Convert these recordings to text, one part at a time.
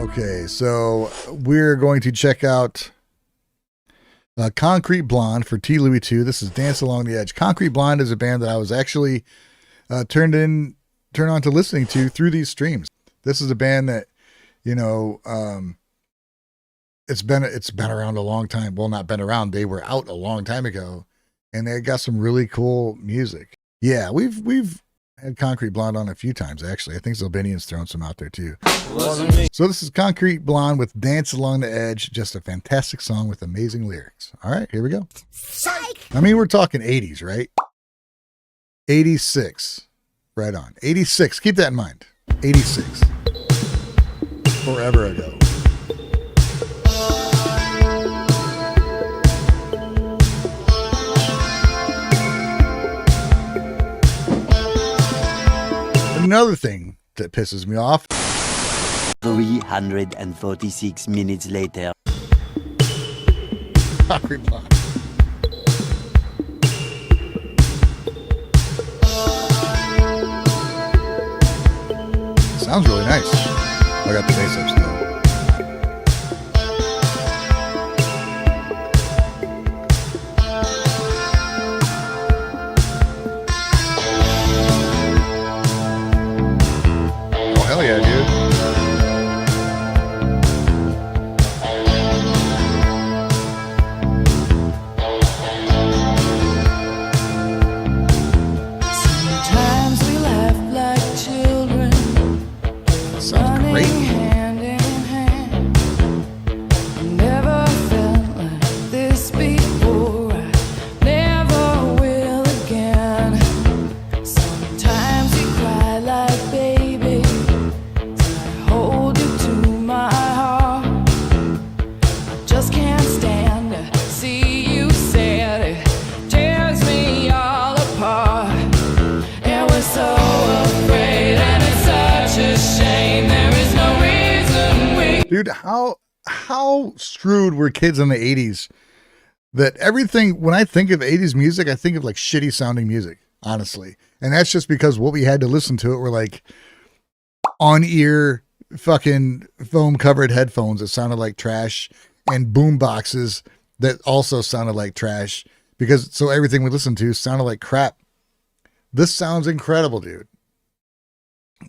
Okay, so we're going to check out Concrete Blonde for T. Louie 2. This is Dance Along the Edge. Concrete Blonde is a band that I was actually turned on to listening to through these streams. This is a band that, you know, it's been around a long time. Well, not been around. They were out a long time ago, and they got some really cool music. Yeah, we've had Concrete Blonde on a few times, actually. I think Zilbinian's thrown some out there, too. So this is Concrete Blonde with Dance Along the Edge. Just a fantastic song with amazing lyrics. All right, here we go. Psych! I mean, we're talking 80s, right? 86. Right on. 86. Keep that in mind. 86. Forever ago. Another thing that pisses me off. 346 minutes later. Concrete Blonde. Sounds really nice. I got the bass up still. Hell yeah, dude. Sometimes we laugh like children. Sounds great. Hand in hand. Never felt like this before. I never will again. Sometimes we cry like babies. Hold you to my heart. I just can't stand to see you sad. It tears me all apart. And we're so afraid, and it's such a shame. There is no reason we. Dude, how screwed were kids in the 80s that everything, when I think of 80s music, I think of like shitty sounding music, honestly. And that's just because what we had to listen to it were like on ear fucking foam covered headphones that sounded like trash and boom boxes that also sounded like trash, because so everything we listened to sounded like crap. This sounds incredible, dude.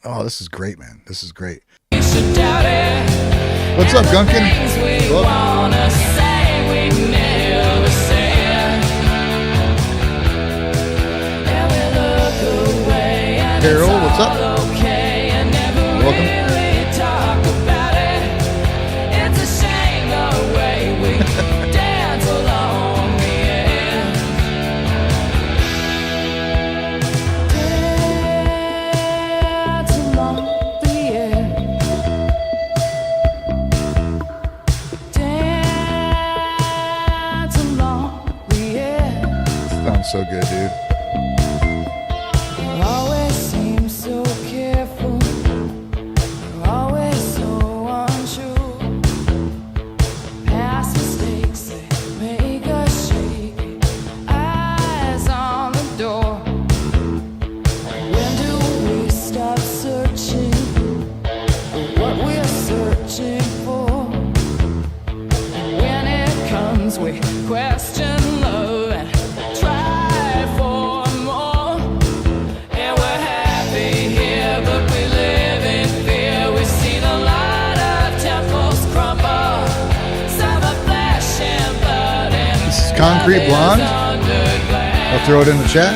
Oh, this is great, man. This is great. What's up, Gunkin? Carol, what's up? Welcome. Sounds so good, dude. Always seem so careful, always so untrue. Past mistakes, they make us shaky. Eyes on the door. When do we stop searching for what we're searching for? And when it comes, we question love. Concrete Blonde. I'll throw it in the chat.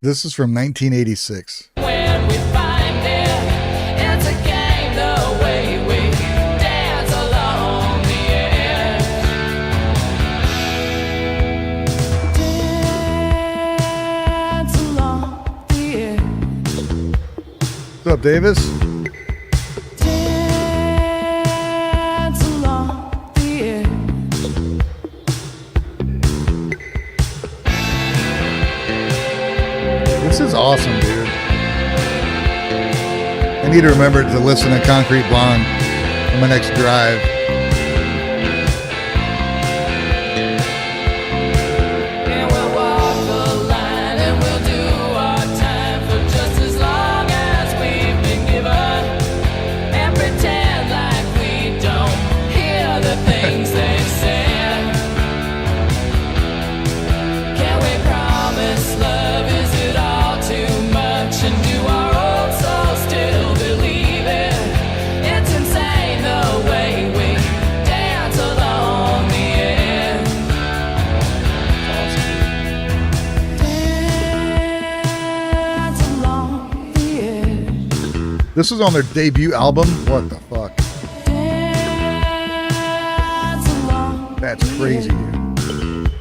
This is from 1986. When we find it, it's a game the way we dance along the edge. Dance along the edge. What's up, Davis? Dance along the edge. This is awesome, dude. I need to remember to listen to Concrete Blonde on my next drive. This was on their debut album. What the fuck? Dance along That's crazy, dude.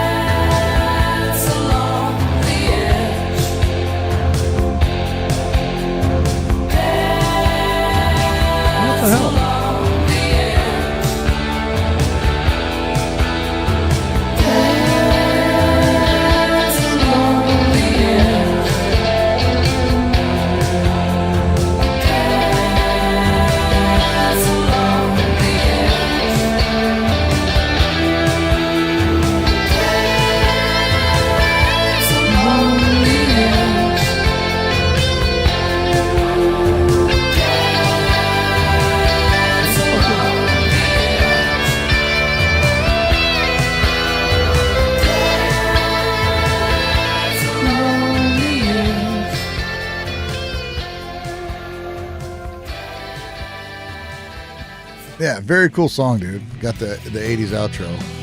Dance along the edge. What the hell? Along the edge. Dance along the edge. Dance along the edge. Dance along the edge. Dance along the edge. Dance along the edge. Yeah, very cool song, dude. Got the 80s outro.